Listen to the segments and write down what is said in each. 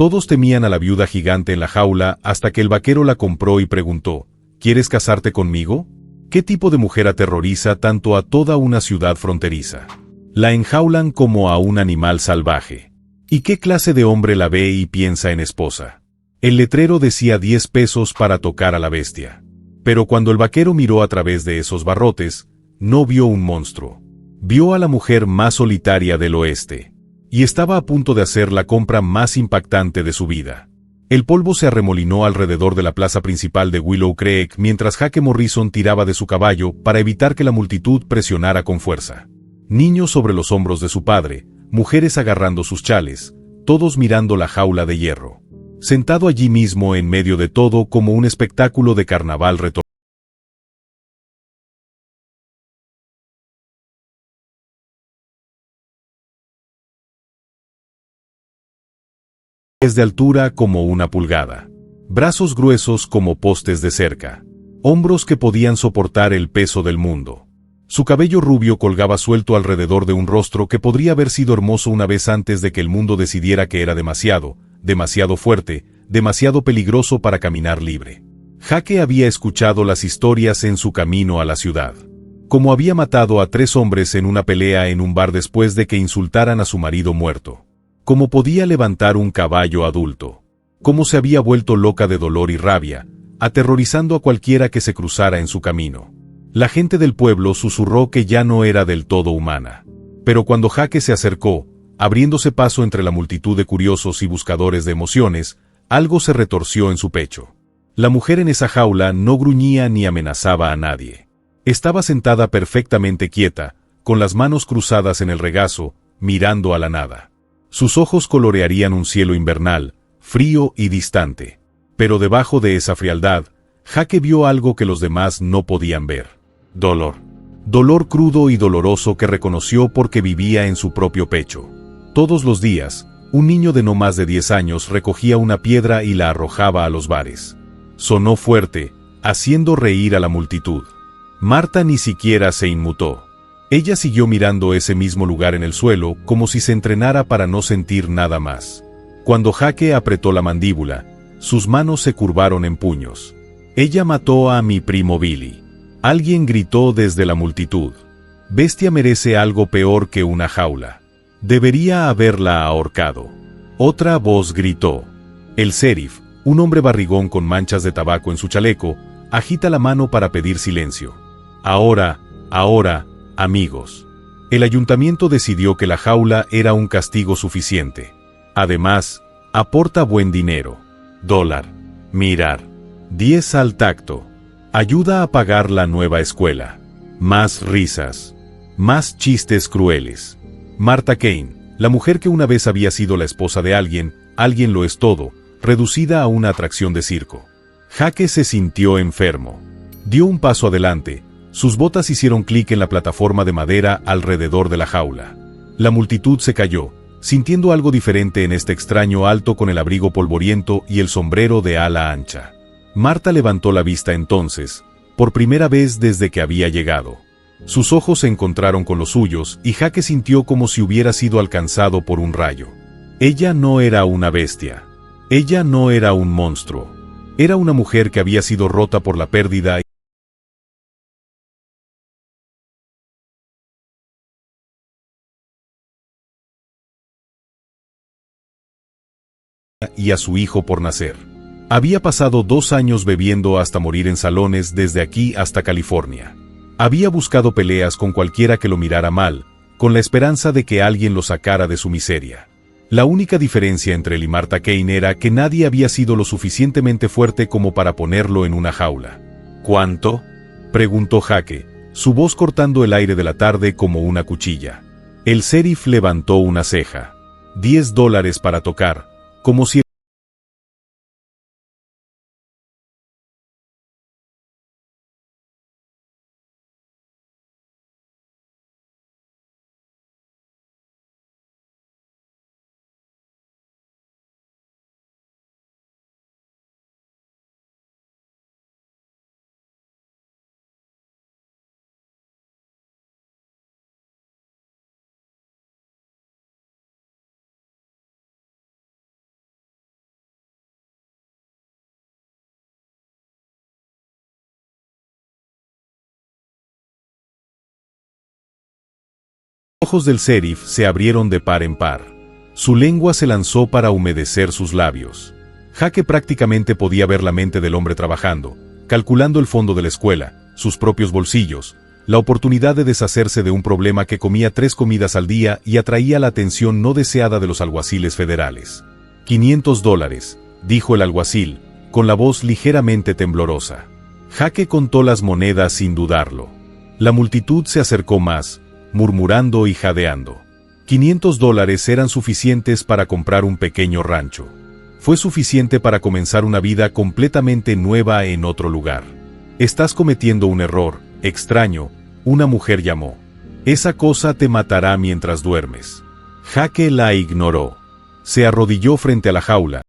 Todos temían a la viuda gigante en la jaula hasta que el vaquero la compró y preguntó, ¿quieres casarte conmigo? ¿Qué tipo de mujer aterroriza tanto a toda una ciudad fronteriza? La enjaulan como a un animal salvaje. ¿Y qué clase de hombre la ve y piensa en esposa? El letrero decía 10 pesos para tocar a la bestia. Pero cuando el vaquero miró a través de esos barrotes, no vio un monstruo. Vio a la mujer más solitaria del oeste. Y estaba a punto de hacer la compra más impactante de su vida. El polvo se arremolinó alrededor de la plaza principal de Willow Creek mientras Jake Morrison tiraba de su caballo para evitar que la multitud presionara con fuerza. Niños sobre los hombros de su padre, mujeres agarrando sus chales, todos mirando la jaula de hierro. Sentado allí mismo en medio de todo como un espectáculo de carnaval retorcido. De altura como una pulgada. Brazos gruesos como postes de cerca. Hombros que podían soportar el peso del mundo. Su cabello rubio colgaba suelto alrededor de un rostro que podría haber sido hermoso una vez antes de que el mundo decidiera que era demasiado fuerte, demasiado peligroso para caminar libre. Jake había escuchado las historias en su camino a la ciudad. Como había matado a 3 hombres en una pelea en un bar después de que insultaran a su marido muerto. Cómo podía levantar un caballo adulto. Cómo se había vuelto loca de dolor y rabia, aterrorizando a cualquiera que se cruzara en su camino. La gente del pueblo susurró que ya no era del todo humana. Pero cuando Jake se acercó, abriéndose paso entre la multitud de curiosos y buscadores de emociones, algo se retorció en su pecho. La mujer en esa jaula no gruñía ni amenazaba a nadie. Estaba sentada perfectamente quieta, con las manos cruzadas en el regazo, mirando a la nada. Sus ojos colorearían un cielo invernal, frío y distante. Pero debajo de esa frialdad, Jake vio algo que los demás no podían ver. Dolor. Dolor crudo y doloroso que reconoció porque vivía en su propio pecho. Todos los días, un niño de no más de 10 años recogía una piedra y la arrojaba a los bares. Sonó fuerte, haciendo reír a la multitud. Marta ni siquiera se inmutó. Ella siguió mirando ese mismo lugar en el suelo como si se entrenara para no sentir nada más. Cuando Jake apretó la mandíbula, sus manos se curvaron en puños. Ella mató a mi primo Billy. Alguien gritó desde la multitud. Bestia merece algo peor que una jaula. Debería haberla ahorcado. Otra voz gritó. El sheriff, un hombre barrigón con manchas de tabaco en su chaleco, agita la mano para pedir silencio. Ahora, amigos. El ayuntamiento decidió que la jaula era un castigo suficiente. Además, aporta buen dinero. $. Mirar. 10 al tacto. Ayuda a pagar la nueva escuela. Más risas. Más chistes crueles. Marta Kane, la mujer que una vez había sido la esposa de alguien lo es todo, reducida a una atracción de circo. Jake se sintió enfermo. Dio un paso adelante. Sus botas hicieron clic en la plataforma de madera alrededor de la jaula. La multitud se cayó, sintiendo algo diferente en este extraño alto con el abrigo polvoriento y el sombrero de ala ancha. Marta levantó la vista entonces, por primera vez desde que había llegado. Sus ojos se encontraron con los suyos y Jake sintió como si hubiera sido alcanzado por un rayo. Ella no era una bestia. Ella no era un monstruo. Era una mujer que había sido rota por la pérdida y a su hijo por nacer. Había pasado 2 años bebiendo hasta morir en salones desde aquí hasta California. Había buscado peleas con cualquiera que lo mirara mal, con la esperanza de que alguien lo sacara de su miseria. La única diferencia entre él y Marta Kane era que nadie había sido lo suficientemente fuerte como para ponerlo en una jaula. ¿Cuánto?, preguntó Jake, su voz cortando el aire de la tarde como una cuchilla. El sheriff levantó una ceja. $10 para tocar, como si ojos del sheriff se abrieron de par en par. Su lengua se lanzó para humedecer sus labios. Jake prácticamente podía ver la mente del hombre trabajando, calculando el fondo de la escuela, sus propios bolsillos, la oportunidad de deshacerse de un problema que comía 3 comidas al día y atraía la atención no deseada de los alguaciles federales. $500, dijo el alguacil, con la voz ligeramente temblorosa. Jake contó las monedas sin dudarlo. La multitud se acercó más, murmurando y jadeando. $500 eran suficientes para comprar un pequeño rancho. Fue suficiente para comenzar una vida completamente nueva en otro lugar. Estás cometiendo un error, extraño, una mujer llamó. Esa cosa te matará mientras duermes. Jake la ignoró. Se arrodilló frente a la jaula.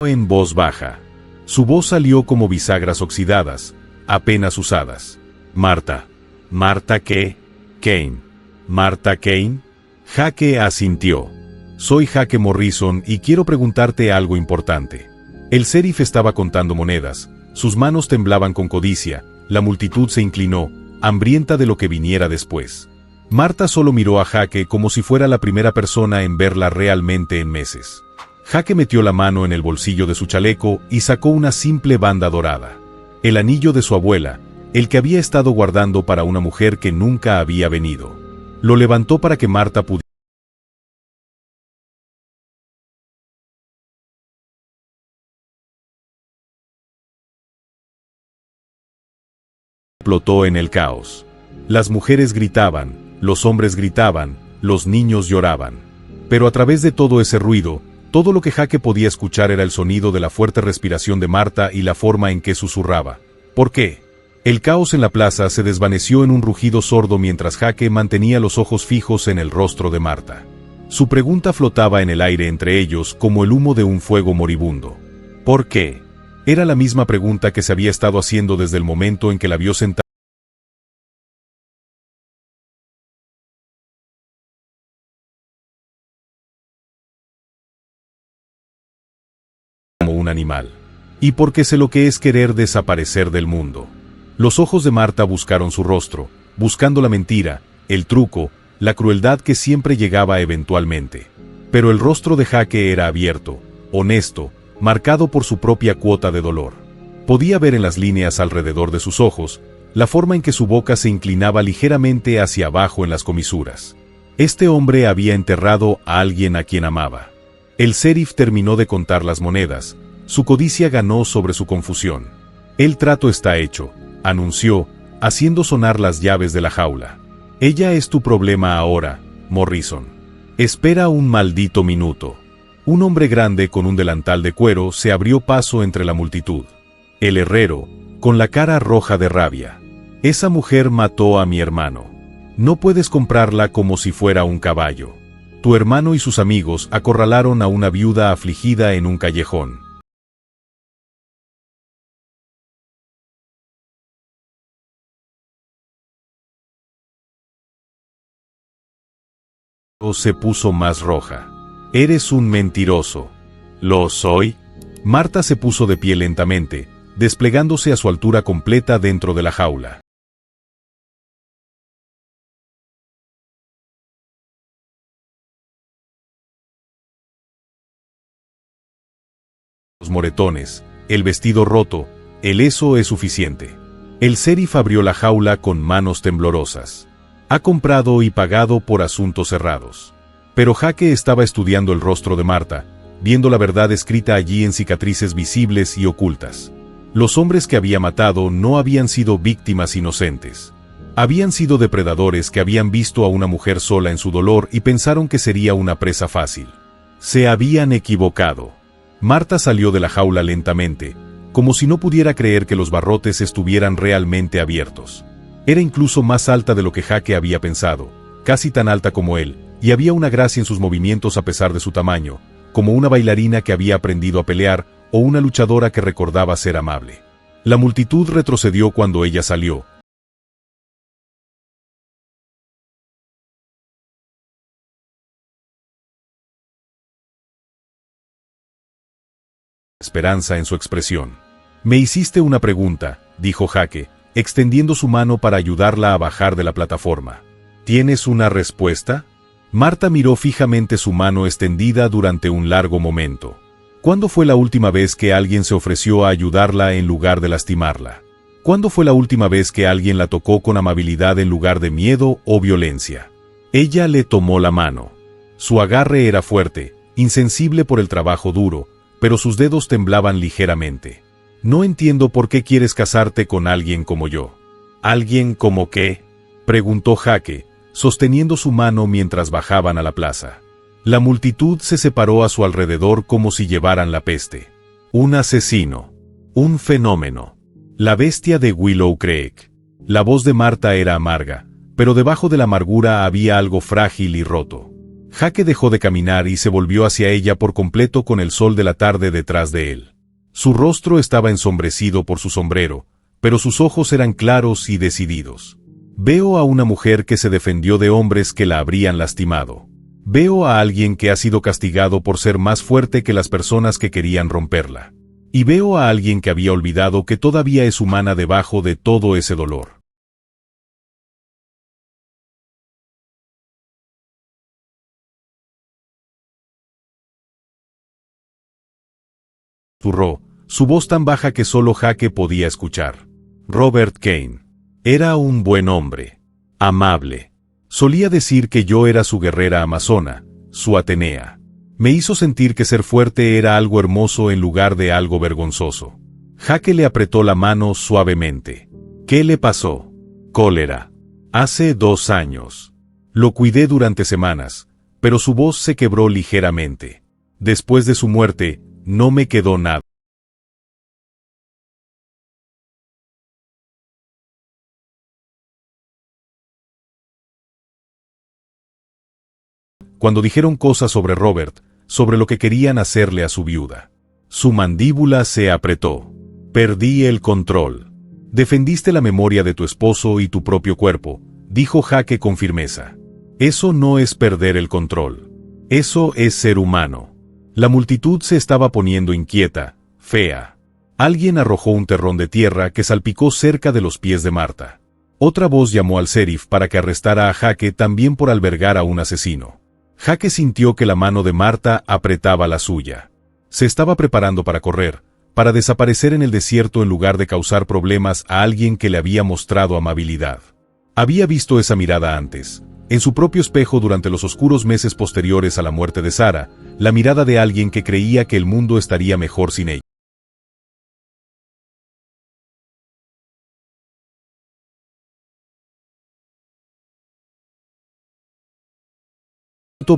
En voz baja. Su voz salió como bisagras oxidadas, apenas usadas. Marta. ¿Marta qué? Kane. ¿Marta Kane? Jake asintió. Soy Jake Morrison y quiero preguntarte algo importante. El sheriff estaba contando monedas, sus manos temblaban con codicia, la multitud se inclinó, hambrienta de lo que viniera después. Marta solo miró a Jake como si fuera la primera persona en verla realmente en meses. Jake metió la mano en el bolsillo de su chaleco y sacó una simple banda dorada. El anillo de su abuela, el que había estado guardando para una mujer que nunca había venido. Lo levantó para que Marta pudiera. Explotó en el caos. Las mujeres gritaban, los hombres gritaban, los niños lloraban. Pero a través de todo ese ruido, todo lo que Jake podía escuchar era el sonido de la fuerte respiración de Marta y la forma en que susurraba. ¿Por qué? El caos en la plaza se desvaneció en un rugido sordo mientras Jake mantenía los ojos fijos en el rostro de Marta. Su pregunta flotaba en el aire entre ellos como el humo de un fuego moribundo. ¿Por qué? Era la misma pregunta que se había estado haciendo desde el momento en que la vio sentada como un animal. Y porque sé lo que es querer desaparecer del mundo. Los ojos de Marta buscaron su rostro, buscando la mentira, el truco, la crueldad que siempre llegaba eventualmente. Pero el rostro de Jake era abierto, honesto, marcado por su propia cuota de dolor. Podía ver en las líneas alrededor de sus ojos, la forma en que su boca se inclinaba ligeramente hacia abajo en las comisuras. Este hombre había enterrado a alguien a quien amaba. El sheriff terminó de contar las monedas. Su codicia ganó sobre su confusión. El trato está hecho, anunció, haciendo sonar las llaves de la jaula. Ella es tu problema ahora, Morrison. Espera un maldito minuto. Un hombre grande con un delantal de cuero se abrió paso entre la multitud. El herrero, con la cara roja de rabia. Esa mujer mató a mi hermano. No puedes comprarla como si fuera un caballo. Tu hermano y sus amigos acorralaron a una viuda afligida en un callejón. Se puso más roja. Eres un mentiroso. ¿Lo soy? Marta se puso de pie lentamente, desplegándose a su altura completa dentro de la jaula. Los moretones, el vestido roto, eso es suficiente. El sheriff abrió la jaula con manos temblorosas. Ha comprado y pagado por asuntos cerrados. Pero Jake estaba estudiando el rostro de Marta, viendo la verdad escrita allí en cicatrices visibles y ocultas. Los hombres que había matado no habían sido víctimas inocentes. Habían sido depredadores que habían visto a una mujer sola en su dolor y pensaron que sería una presa fácil. Se habían equivocado. Marta salió de la jaula lentamente, como si no pudiera creer que los barrotes estuvieran realmente abiertos. Era incluso más alta de lo que Jake había pensado, casi tan alta como él, y había una gracia en sus movimientos a pesar de su tamaño, como una bailarina que había aprendido a pelear o una luchadora que recordaba ser amable. La multitud retrocedió cuando ella salió, esperanza en su expresión. Me hiciste una pregunta, dijo Jake, extendiendo su mano para ayudarla a bajar de la plataforma. ¿Tienes una respuesta? Marta miró fijamente su mano extendida durante un largo momento. ¿Cuándo fue la última vez que alguien se ofreció a ayudarla en lugar de lastimarla? ¿Cuándo fue la última vez que alguien la tocó con amabilidad en lugar de miedo o violencia? Ella le tomó la mano. Su agarre era fuerte, insensible por el trabajo duro, pero sus dedos temblaban ligeramente. No entiendo por qué quieres casarte con alguien como yo. ¿Alguien como qué? Preguntó Jake, sosteniendo su mano mientras bajaban a la plaza. La multitud se separó a su alrededor como si llevaran la peste. Un asesino. Un fenómeno. La bestia de Willow Creek. La voz de Marta era amarga, pero debajo de la amargura había algo frágil y roto. Jake dejó de caminar y se volvió hacia ella por completo con el sol de la tarde detrás de él. Su rostro estaba ensombrecido por su sombrero, pero sus ojos eran claros y decididos. Veo a una mujer que se defendió de hombres que la habrían lastimado. Veo a alguien que ha sido castigado por ser más fuerte que las personas que querían romperla. Y veo a alguien que había olvidado que todavía es humana debajo de todo ese dolor. Susurró, su voz tan baja que solo Jake podía escuchar. Robert Kane. Era un buen hombre. Amable. Solía decir que yo era su guerrera amazona, su Atenea. Me hizo sentir que ser fuerte era algo hermoso en lugar de algo vergonzoso. Jake le apretó la mano suavemente. ¿Qué le pasó? Cólera. Hace 2 años. Lo cuidé durante semanas, pero su voz se quebró ligeramente. Después de su muerte, no me quedó nada. Cuando dijeron cosas sobre Robert, sobre lo que querían hacerle a su viuda. Su mandíbula se apretó. Perdí el control. Defendiste la memoria de tu esposo y tu propio cuerpo, dijo Jake con firmeza. Eso no es perder el control. Eso es ser humano. La multitud se estaba poniendo inquieta, fea. Alguien arrojó un terrón de tierra que salpicó cerca de los pies de Marta. Otra voz llamó al sheriff para que arrestara a Jake también por albergar a un asesino. Jake sintió que la mano de Marta apretaba la suya. Se estaba preparando para correr, para desaparecer en el desierto en lugar de causar problemas a alguien que le había mostrado amabilidad. Había visto esa mirada antes, en su propio espejo durante los oscuros meses posteriores a la muerte de Sarah, la mirada de alguien que creía que el mundo estaría mejor sin ella.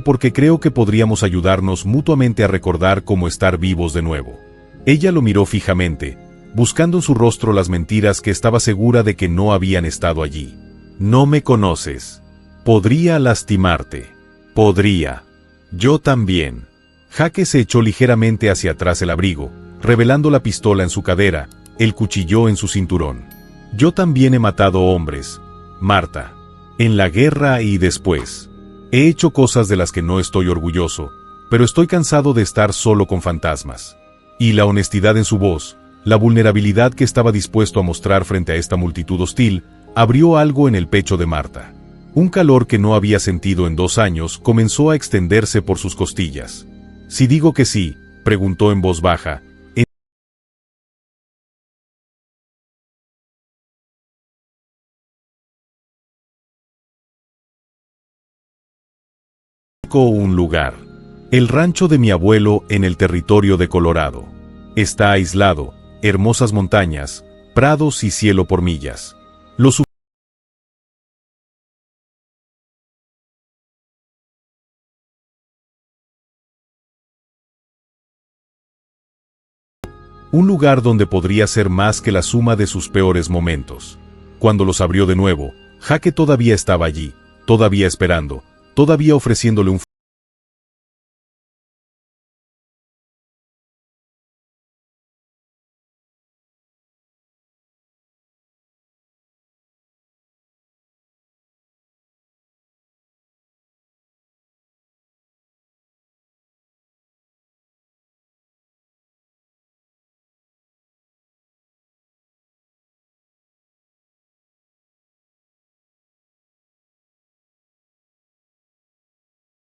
Porque creo que podríamos ayudarnos mutuamente a recordar cómo estar vivos de nuevo. Ella lo miró fijamente, buscando en su rostro las mentiras que estaba segura de que no habían estado allí. No me conoces. Podría lastimarte. Podría. Yo también. Jake se echó ligeramente hacia atrás el abrigo, revelando la pistola en su cadera, el cuchillo en su cinturón. Yo también he matado hombres, Marta. En la guerra y después. He hecho cosas de las que no estoy orgulloso, pero estoy cansado de estar solo con fantasmas. Y la honestidad en su voz, la vulnerabilidad que estaba dispuesto a mostrar frente a esta multitud hostil, abrió algo en el pecho de Marta. Un calor que no había sentido en 2 años comenzó a extenderse por sus costillas. Si digo que sí, preguntó en voz baja, un lugar. El rancho de mi abuelo en el territorio de Colorado. Está aislado, hermosas montañas, prados y cielo por millas. Un lugar donde podría ser más que la suma de sus peores momentos. Cuando los abrió de nuevo, Jake todavía estaba allí, todavía esperando, todavía ofreciéndole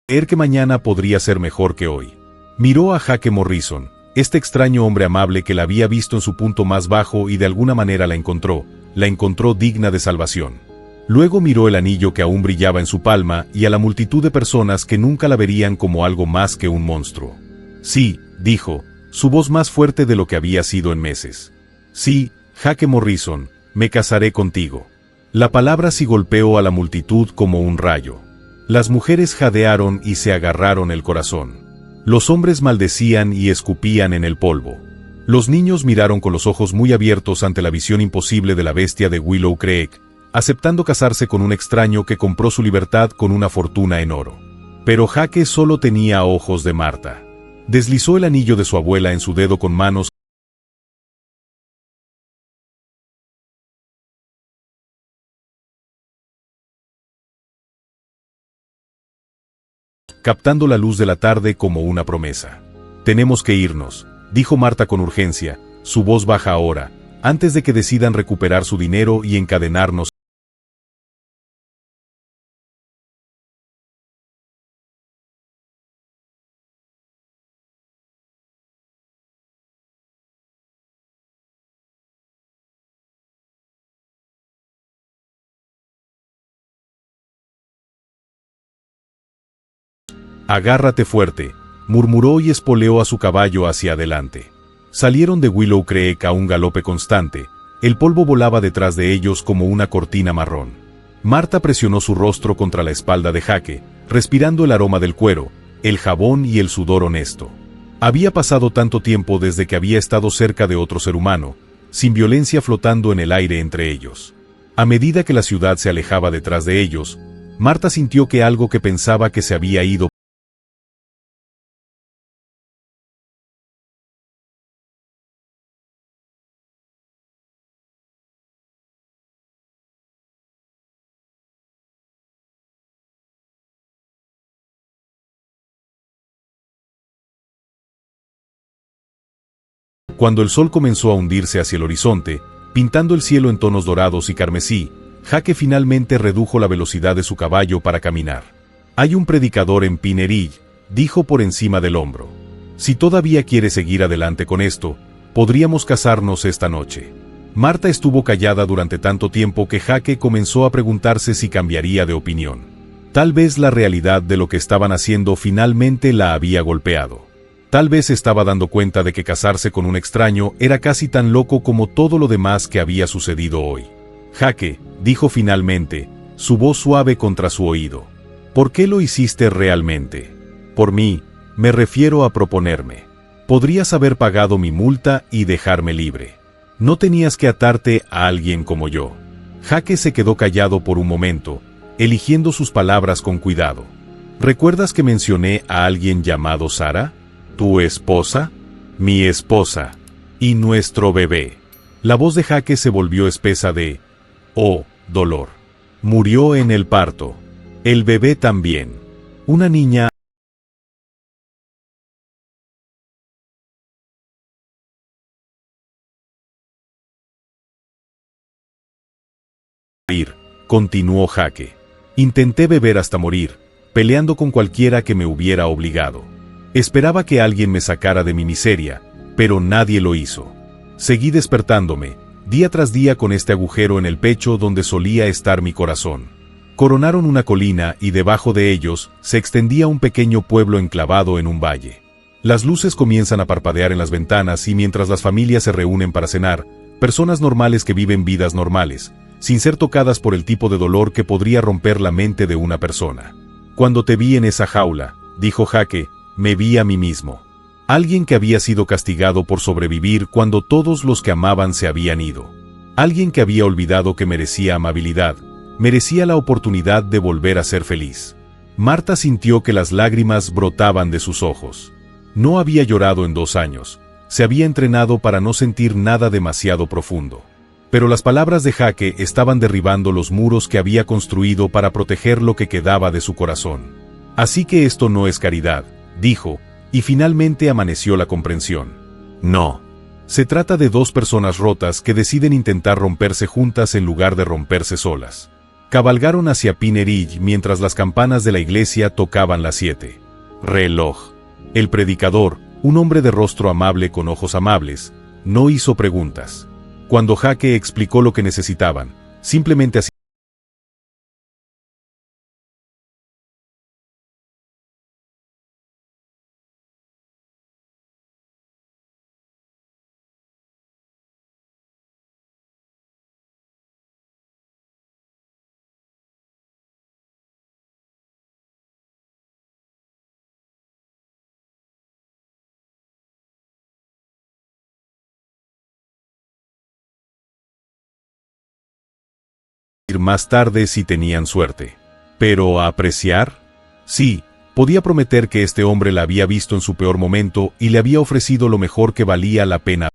Creer que mañana podría ser mejor que hoy. Miró a Jake Morrison, este extraño hombre amable que la había visto en su punto más bajo y de alguna manera la encontró digna de salvación. Luego miró el anillo que aún brillaba en su palma y a la multitud de personas que nunca la verían como algo más que un monstruo. Sí, dijo, su voz más fuerte de lo que había sido en meses. Sí, Jake Morrison, me casaré contigo. La palabra sí golpeó a la multitud como un rayo. Las mujeres jadearon y se agarraron el corazón. Los hombres maldecían y escupían en el polvo. Los niños miraron con los ojos muy abiertos ante la visión imposible de la bestia de Willow Creek, aceptando casarse con un extraño que compró su libertad con una fortuna en oro. Pero Jake solo tenía ojos de Marta. Deslizó el anillo de su abuela en su dedo con manos captando la luz de la tarde como una promesa. Tenemos que irnos, dijo Marta con urgencia, su voz baja ahora, antes de que decidan recuperar su dinero y encadenarnos. Agárrate fuerte, murmuró y espoleó a su caballo hacia adelante. Salieron de Willow Creek a un galope constante, el polvo volaba detrás de ellos como una cortina marrón. Marta presionó su rostro contra la espalda de Jake, respirando el aroma del cuero, el jabón y el sudor honesto. Había pasado tanto tiempo desde que había estado cerca de otro ser humano, sin violencia flotando en el aire entre ellos. A medida que la ciudad se alejaba detrás de ellos, Marta sintió que algo que pensaba que se había ido cuando el sol comenzó a hundirse hacia el horizonte, pintando el cielo en tonos dorados y carmesí. Jake finalmente redujo la velocidad de su caballo para caminar. Hay un predicador en Pinerill, dijo por encima del hombro. Si todavía quiere seguir adelante con esto, podríamos casarnos esta noche. Marta estuvo callada durante tanto tiempo que Jake comenzó a preguntarse si cambiaría de opinión. Tal vez la realidad de lo que estaban haciendo finalmente la había golpeado. Tal vez se estaba dando cuenta de que casarse con un extraño era casi tan loco como todo lo demás que había sucedido hoy. Jake, dijo finalmente, su voz suave contra su oído. ¿Por qué lo hiciste realmente? Por mí, me refiero a proponerme. Podrías haber pagado mi multa y dejarme libre. No tenías que atarte a alguien como yo. Jake se quedó callado por un momento, eligiendo sus palabras con cuidado. ¿Recuerdas que mencioné a alguien llamado Sara? ¿Tu esposa? Mi esposa. Y nuestro bebé. La voz de Jake se volvió espesa de... Oh, dolor. Murió en el parto. El bebé también. Una niña... Continuó Jake. Intenté beber hasta morir, peleando con cualquiera que me hubiera obligado. Esperaba que alguien me sacara de mi miseria, pero nadie lo hizo. Seguí despertándome, día tras día con este agujero en el pecho donde solía estar mi corazón. Coronaron una colina y debajo de ellos se extendía un pequeño pueblo enclavado en un valle. Las luces comienzan a parpadear en las ventanas y mientras las familias se reúnen para cenar, personas normales que viven vidas normales, sin ser tocadas por el tipo de dolor que podría romper la mente de una persona. Cuando te vi en esa jaula, dijo Jake, me vi a mí mismo. Alguien que había sido castigado por sobrevivir cuando todos los que amaban se habían ido. Alguien que había olvidado que merecía amabilidad, merecía la oportunidad de volver a ser feliz. Marta sintió que las lágrimas brotaban de sus ojos. No había llorado en 2 años, se había entrenado para no sentir nada demasiado profundo. Pero las palabras de Jake estaban derribando los muros que había construido para proteger lo que quedaba de su corazón. Así que esto no es caridad, dijo, y finalmente amaneció la comprensión. No. Se trata de 2 personas rotas que deciden intentar romperse juntas en lugar de romperse solas. Cabalgaron hacia Pinneridge mientras las campanas de la iglesia tocaban las 7. Reloj. El predicador, un hombre de rostro amable con ojos amables, no hizo preguntas. Cuando Jake explicó lo que necesitaban, simplemente así. Más tarde si tenían suerte. ¿Pero a apreciar? Sí, podía prometer que este hombre la había visto en su peor momento y le había ofrecido lo mejor que valía la pena.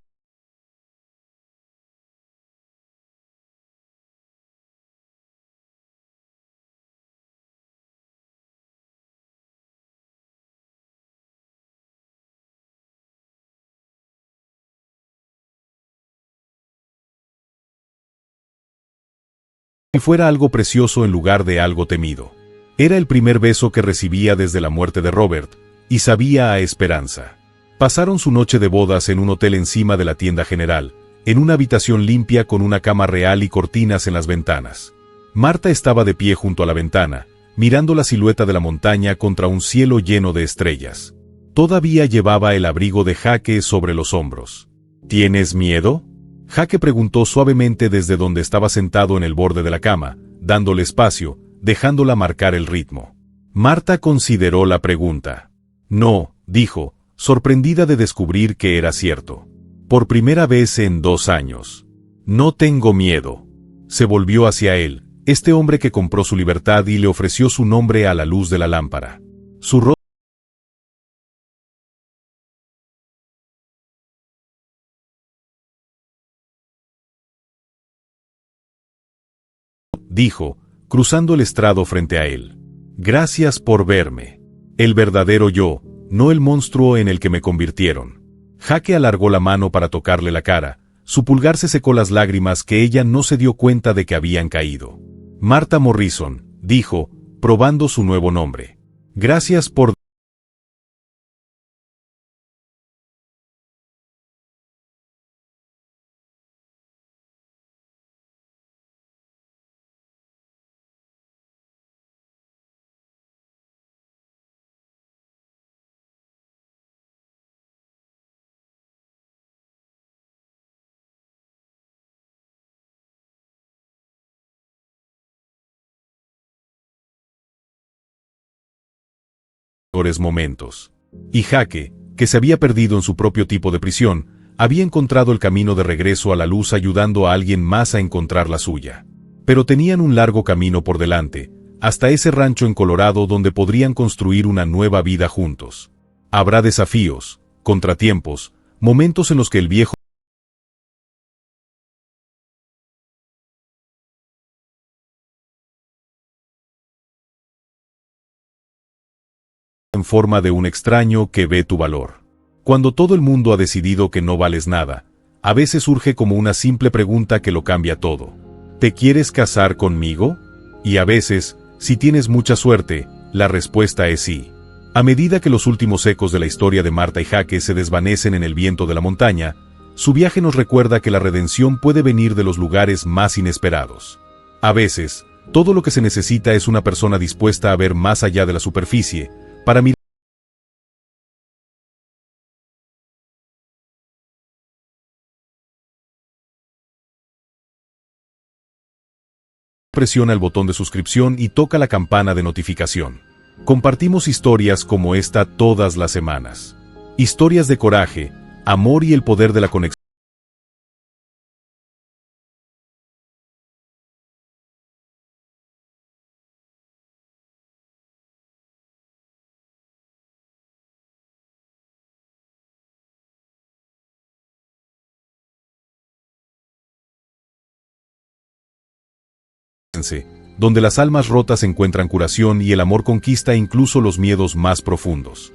Si fuera algo precioso en lugar de algo temido. Era el primer beso que recibía desde la muerte de Robert, y sabía a esperanza. Pasaron su noche de bodas en un hotel encima de la tienda general, en una habitación limpia con una cama real y cortinas en las ventanas. Marta estaba de pie junto a la ventana, mirando la silueta de la montaña contra un cielo lleno de estrellas. Todavía llevaba el abrigo de Jake sobre los hombros. ¿Tienes miedo?, Jake preguntó suavemente desde donde estaba sentado en el borde de la cama, dándole espacio, dejándola marcar el ritmo. Marta consideró la pregunta. No, dijo, sorprendida de descubrir que era cierto. Por primera vez en 2 años. No tengo miedo. Se volvió hacia él, este hombre que compró su libertad y le ofreció su nombre a la luz de la lámpara. Su rostro dijo, cruzando el estrado frente a él. Gracias por verme. El verdadero yo, no el monstruo en el que me convirtieron. Jake alargó la mano para tocarle la cara, su pulgar se secó las lágrimas que ella no se dio cuenta de que habían caído. Marta Morrison, dijo, probando su nuevo nombre. Gracias por mejores momentos. Y Jake, que se había perdido en su propio tipo de prisión, había encontrado el camino de regreso a la luz ayudando a alguien más a encontrar la suya. Pero tenían un largo camino por delante, hasta ese rancho en Colorado donde podrían construir una nueva vida juntos. Habrá desafíos, contratiempos, momentos en los que el viejo en forma de un extraño que ve tu valor. Cuando todo el mundo ha decidido que no vales nada, a veces surge como una simple pregunta que lo cambia todo. ¿Te quieres casar conmigo? Y a veces, si tienes mucha suerte, la respuesta es sí. A medida que los últimos ecos de la historia de Marta y Jake se desvanecen en el viento de la montaña, su viaje nos recuerda que la redención puede venir de los lugares más inesperados. A veces, todo lo que se necesita es una persona dispuesta a ver más allá de la superficie, para mirar. Presiona el botón de suscripción y toca la campana de notificación. Compartimos historias como esta todas las semanas. Historias de coraje, amor y el poder de la conexión. Donde las almas rotas encuentran curación y el amor conquista incluso los miedos más profundos.